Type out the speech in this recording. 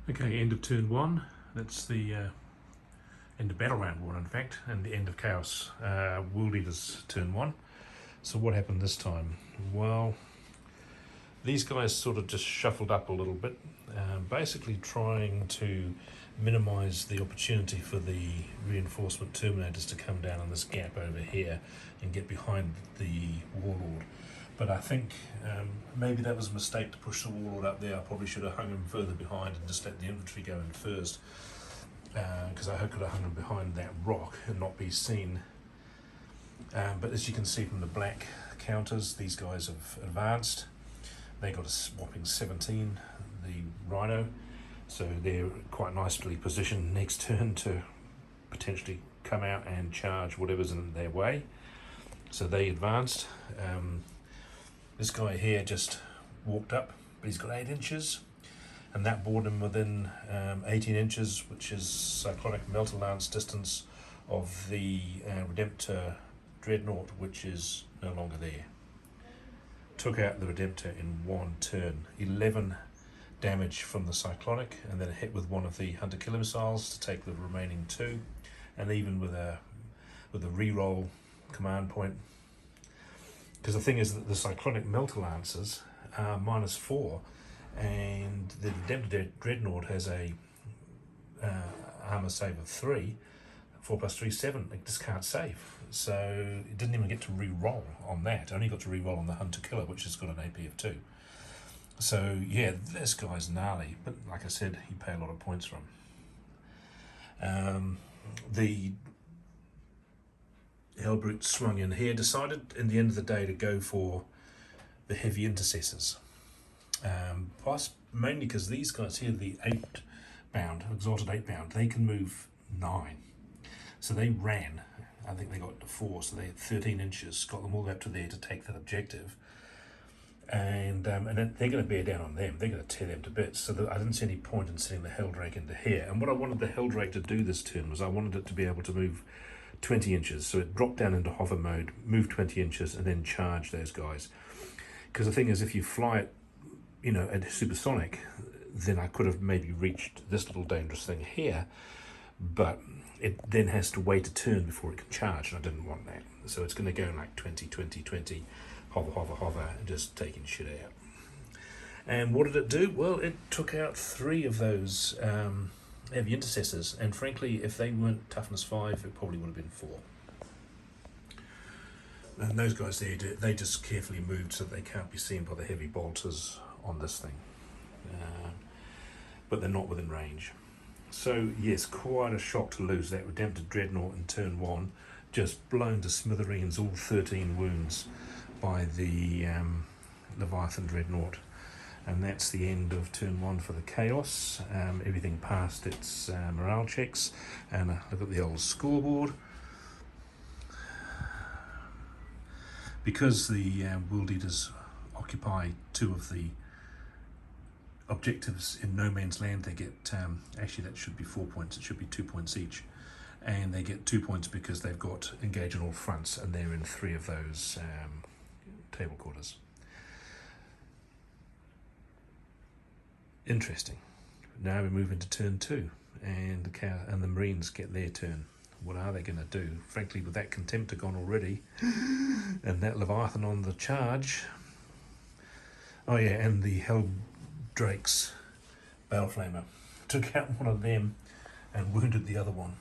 Okay, end of turn one. That's the end of Battle Round 1, in fact, and the end of Chaos World Eaters turn 1. So what happened this time? Well, these guys sort of just shuffled up a little bit, basically trying to minimise the opportunity for the reinforcement Terminators to come down in this gap over here and get behind the Warlord. But I think maybe that was a mistake to push the Warlord up there. I probably should have hung him further behind and just let the infantry go in first, because I could have hung him behind that rock and not be seen. But as you can see from the black counters, these guys have advanced. They got a whopping 17, the Rhino, so they're quite nicely positioned next turn to potentially come out and charge whatever's in their way. So they advanced. This guy here just walked up, but he's got 8 inches, and that brought him within 18 inches, which is cyclonic melter lance distance of the Redemptor Dreadnought, which is no longer there. Took out the Redemptor in one turn. 11 damage from the cyclonic, and then hit with one of the hunter killer missiles to take the remaining 2, and even with a reroll command point. Because the thing is that the cyclonic melter lances are -4, and the Redemptor Dreadnought has a armor save of 3, 4 plus 3, 7. It just can't save. So it didn't even get to re-roll on that. Only got to re-roll on the hunter killer, which has got an AP of 2. So yeah, this guy's gnarly. But like I said, you pay a lot of points for him. The Hellbrute swung in here, decided in the end of the day to go for the heavy intercessors. Mainly because these guys here, the 8-bound, exalted 8-bound, they can move 9. So they ran. I think they got to 4, so they had 13 inches, got them all up to there to take that objective. And they're going to bear down on them. They're going to tear them to bits. So I didn't see any point in sending the Helldrake into here. And what I wanted the Helldrake to do this turn was I wanted it to be able to move 20 inches. So it dropped down into hover mode, move 20 inches, and then charge those guys. Because the thing is, if you fly it, at supersonic, then I could have maybe reached this little dangerous thing here, but it then has to wait a turn before it can charge, and I didn't want that. So it's going to go like 20, 20, 20, hover, hover, hover, and just taking shit out. And what did it do? Well, it took out 3 of those heavy intercessors, and frankly, if they weren't toughness 5, it probably would have been 4. And those guys there, they just carefully moved so they can't be seen by the heavy bolters on this thing. But they're not within range. So yes, quite a shock to lose that Redemptor Dreadnought in turn 1, just blown to smithereens, all 13 wounds by the Leviathan Dreadnought. And that's the end of turn 1 for the Chaos. Everything passed its morale checks, and look at the old scoreboard. Because the World Eaters occupy 2 of the objectives in no man's land, they get, actually that should be 4 points, it should be 2 points each. And they get 2 points because they've got engage on all fronts, and they're in 3 of those table quarters. Interesting. Now we move into turn 2, and the Marines get their turn. What are they going to do? Frankly, with that Contemptor gone already, and that Leviathan on the charge. Oh yeah, and the Helldrake's Baleflamer took out one of them and wounded the other one.